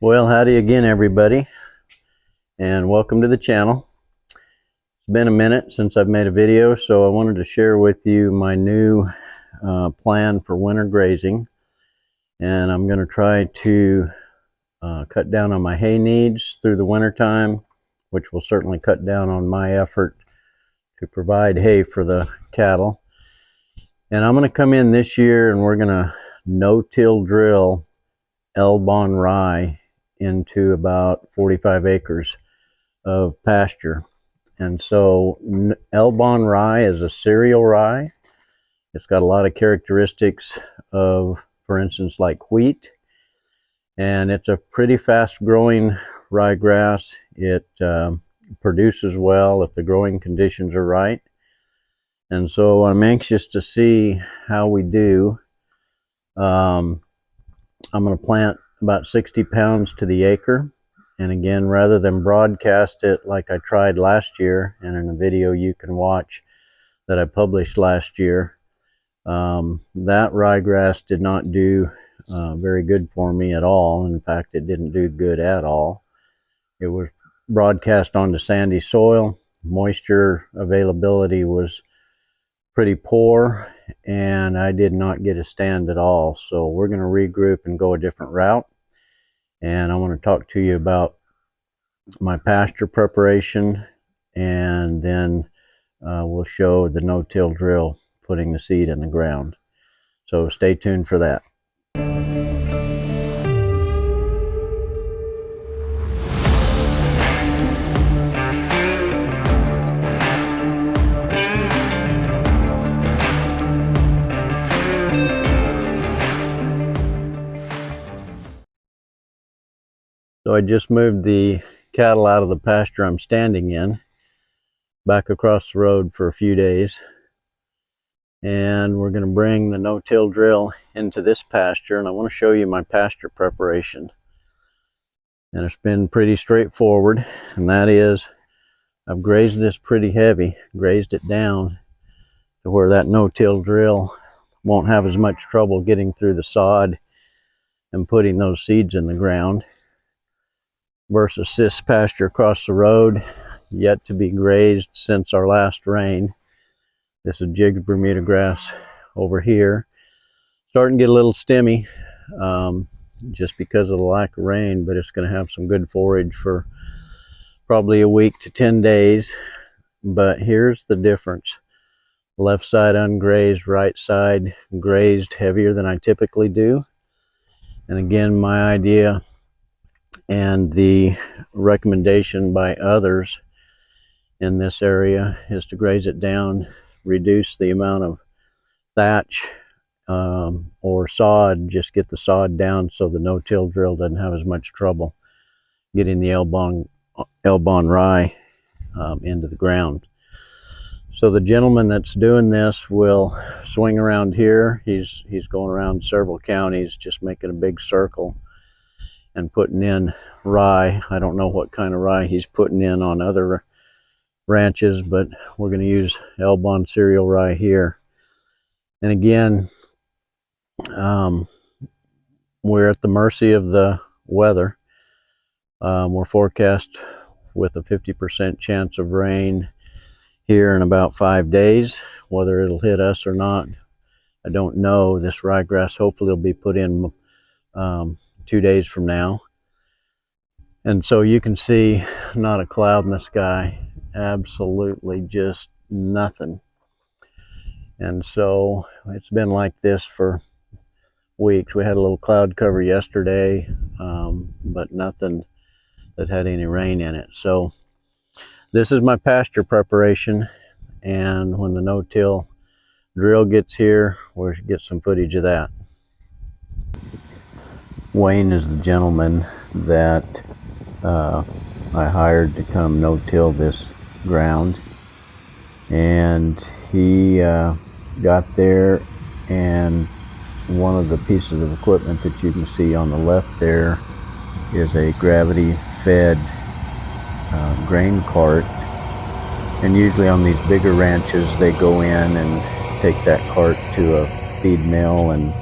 Well, howdy again, everybody, and welcome to the channel. It's been a minute since I've made a video, so I wanted to share with you my new plan for winter grazing. And I'm going to try to cut down on my hay needs through the winter time, which will certainly cut down on my effort to provide hay for the cattle. And I'm going to come in this year and we're going to no-till drill Elbon rye into about 45 acres of pasture. And so Elbon rye is a cereal rye. It's got a lot of characteristics of, for instance, like wheat. And it's a pretty fast growing ryegrass. It produces well if the growing conditions are right. And so I'm anxious to see how we do. I'm going to plant about 60 pounds to the acre. And again, rather than broadcast it like I tried last year, and in a video you can watch that I published last year, that ryegrass did not do very good for me at all. In fact, it didn't do good at all. It was broadcast onto sandy soil. Moisture availability was pretty poor, and I did not get a stand at all. So we're going to regroup and go a different route. And I want to talk to you about my pasture preparation, and then we'll show the no-till drill putting the seed in the ground. So stay tuned for that. So I just moved the cattle out of the pasture I'm standing in, back across the road for a few days. And we're going to bring the no-till drill into this pasture, and I want to show you my pasture preparation. And it's been pretty straightforward, and that is I've grazed this pretty heavy, grazed it down to where that no-till drill won't have as much trouble getting through the sod and putting those seeds in the ground, versus this pasture across the road, yet to be grazed since our last rain. This is jigged Bermuda grass over here. Starting to get a little stemmy just because of the lack of rain, but it's going to have some good forage for probably a week to 10 days. But here's the difference. Left side ungrazed, right side grazed heavier than I typically do. And again, my idea and the recommendation by others in this area is to graze it down, reduce the amount of thatch or sod, just get the sod down so the no-till drill doesn't have as much trouble getting the Elbon rye into the ground. So the gentleman that's doing this will swing around here. He's going around several counties, just making a big circle and putting in rye. I don't know what kind of rye he's putting in on other ranches, but we're going to use Elbon cereal rye here. And again, we're at the mercy of the weather. We're forecast with a 50% chance of rain here in about 5 days. Whether it'll hit us or not, I don't know. This ryegrass hopefully will be put in 2 days from now. And so you can see not a cloud in the sky, absolutely just nothing. And so it's been like this for weeks. We had a little cloud cover yesterday, but nothing that had any rain in it. So this is my pasture preparation, and when the no-till drill gets here, we'll get some footage of that. Wayne is the gentleman that I hired to come no-till this ground, and he got there, and one of the pieces of equipment that you can see on the left there is a gravity fed grain cart. And usually on these bigger ranches they go in and take that cart to a feed mill and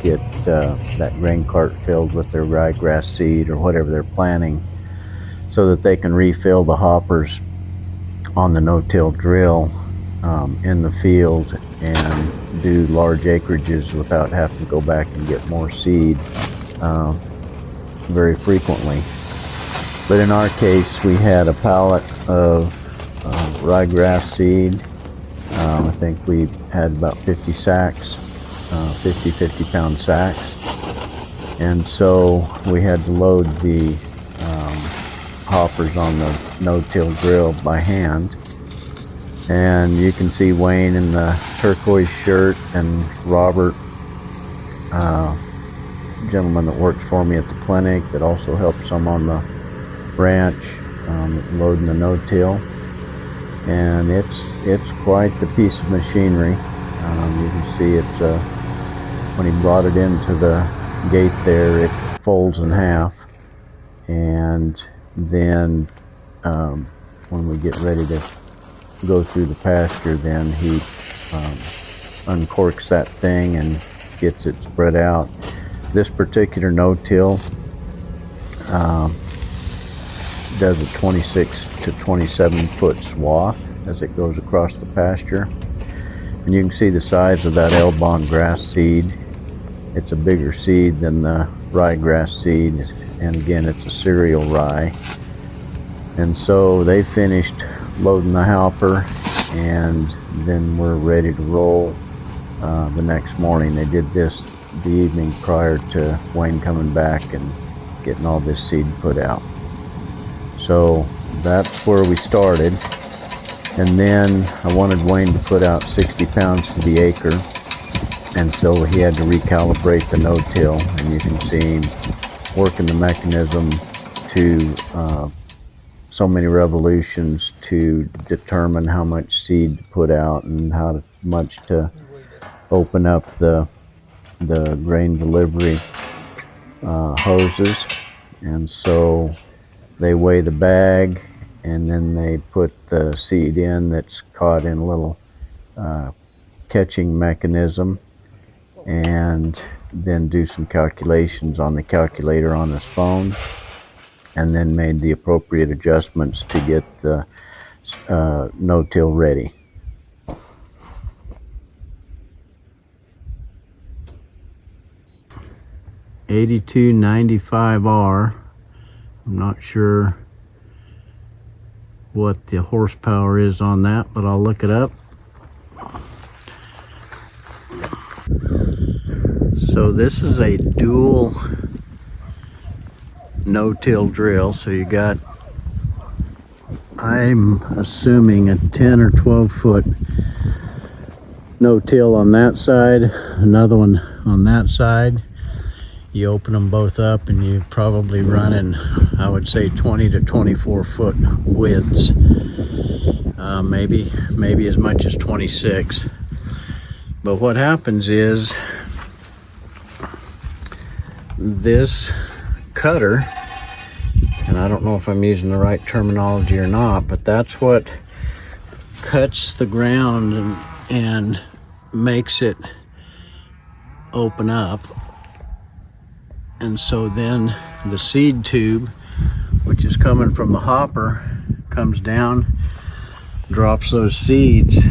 get that grain cart filled with their ryegrass seed or whatever they're planting, so that they can refill the hoppers on the no-till drill in the field and do large acreages without having to go back and get more seed very frequently. But in our case, we had a pallet of ryegrass seed. I think we had about 50 sacks, 50-pound sacks. And so we had to load the hoppers on the no-till drill by hand. And you can see Wayne in the turquoise shirt and Robert, gentleman that works for me at the clinic that also helps some on the ranch, loading the no-till. And it's quite the piece of machinery. You can see it's when he brought it into the gate there, it folds in half, and then when we get ready to go through the pasture, then he uncorks that thing and gets it spread out. This particular no-till does a 26 to 27 foot swath as it goes across the pasture. And you can see the size of that Elbon grass seed. It's a bigger seed than the ryegrass seed, and again, it's a cereal rye. And so they finished loading the hopper, and then we're ready to roll the next morning. They did this the evening prior to Wayne coming back and getting all this seed put out. So that's where we started. And then I wanted Wayne to put out 60 pounds to the acre, and so he had to recalibrate the no-till, and you can see him working the mechanism to so many revolutions to determine how much seed to put out and how much to open up the grain delivery hoses. And so they weigh the bag, and then they put the seed in that's caught in a little catching mechanism, and then do some calculations on the calculator on his phone, and then made the appropriate adjustments to get the no-till ready. $8295R. I'm not sure what the horsepower is on that, but I'll look it up. So this is a dual no-till drill. So you got, I'm assuming, a 10 or 12 foot no-till on that side, another one on that side. You open them both up and you're probably running, I would say, 20 to 24 foot widths, maybe as much as 26. But what happens is this cutter, and I don't know if I'm using the right terminology or not, but that's what cuts the ground and makes it open up. And so then the seed tube, which is coming from the hopper, comes down, drops those seeds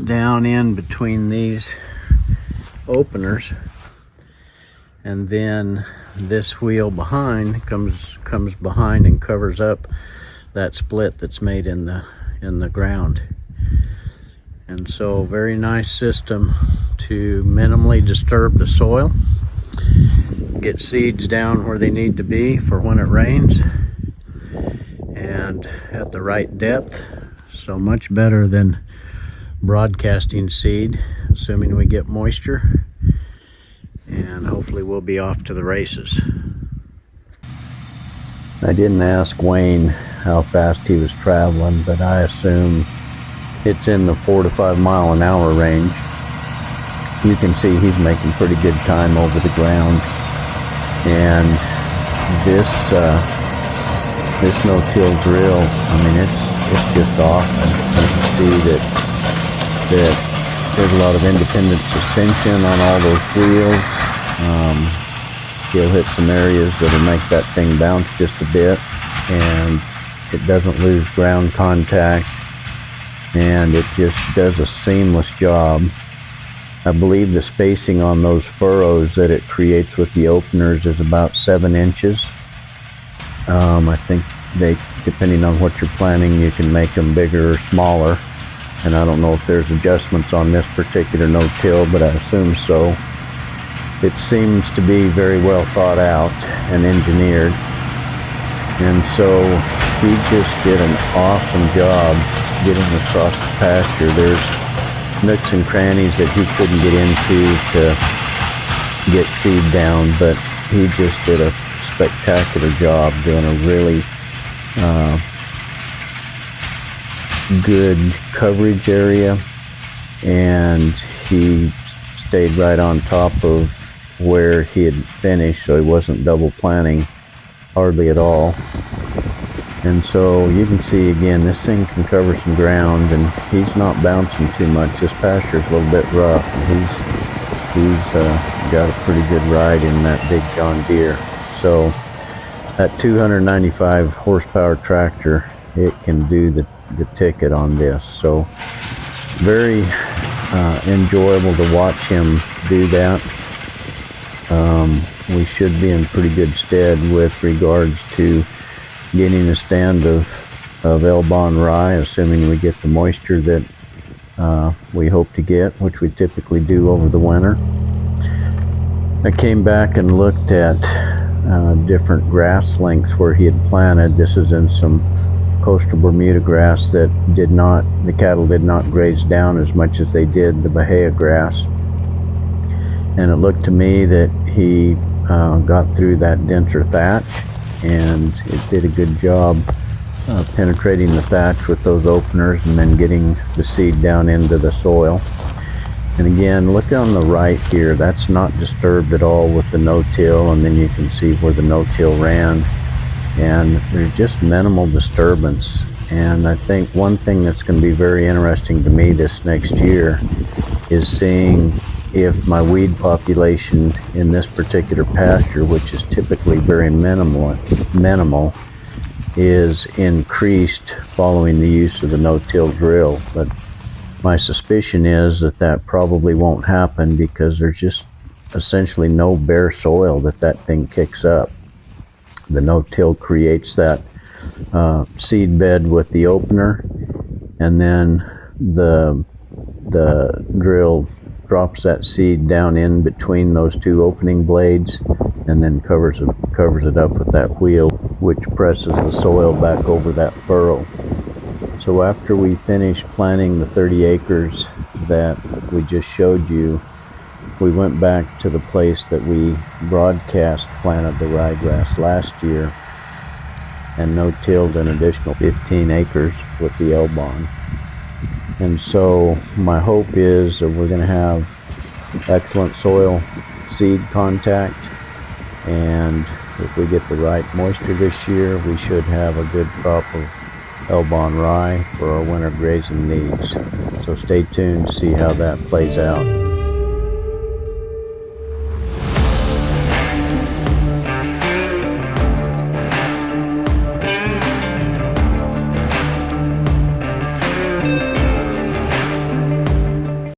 down in between these openers, and then this wheel behind comes behind and covers up that split that's made in the ground. And so, very nice system to minimally disturb the soil, get seeds down where they need to be for when it rains, and at the right depth. So much better than broadcasting seed, assuming we get moisture, and hopefully we'll be off to the races. I didn't ask Wayne how fast he was traveling, but I assume it's in the 4 to 5 mile an hour range. You can see he's making pretty good time over the ground. And this no-till drill, I mean, it's just awesome. You can see that that there's a lot of independent suspension on all those wheels. He'll hit some areas that'll make that thing bounce just a bit, and it doesn't lose ground contact, and it just does a seamless job. I believe the spacing on those furrows that it creates with the openers is about 7 inches. I think depending on what you're planning, you can make them bigger or smaller. And I don't know if there's adjustments on this particular no-till, but I assume so. It seems to be very well thought out and engineered. And so he just did an awesome job getting across the pasture. There's nooks and crannies that he couldn't get into to get seed down, but he just did a spectacular job doing a really good coverage area, and he stayed right on top of where he had finished, so he wasn't double planting hardly at all. And so you can see again, this thing can cover some ground, and he's not bouncing too much. This pasture's a little bit rough, and he's got a pretty good ride in that big John Deere. So that 295 horsepower tractor, it can do the ticket on this. So very enjoyable to watch him do that. We should be in pretty good stead with regards to getting a stand of Elbon rye, assuming we get the moisture that we hope to get, which we typically do over the winter. I came back and looked at different grass lengths where he had planted. This is in some coastal Bermuda grass that the cattle did not graze down as much as they did the Bahia grass. And it looked to me that he got through that denser thatch, and it did a good job penetrating the thatch with those openers and then getting the seed down into the soil. And again, look on the right here, that's not disturbed at all with the no-till, and then you can see where the no-till ran, and there's just minimal disturbance. And I think one thing that's going to be very interesting to me this next year is seeing if my weed population in this particular pasture, which is typically very minimal, is increased following the use of the no-till drill. But my suspicion is that probably won't happen, because there's just essentially no bare soil that thing kicks up. The no-till creates that seed bed with the opener, and then the drill drops that seed down in between those two opening blades, and then covers it up with that wheel, which presses the soil back over that furrow. So after we finished planting the 30 acres that we just showed you, we went back to the place that we broadcast planted the ryegrass last year and no-tilled an additional 15 acres with the Elbon. And so my hope is that we're going to have excellent soil seed contact, and if we get the right moisture this year, we should have a good crop of Elbon rye for our winter grazing needs. So stay tuned to see how that plays out.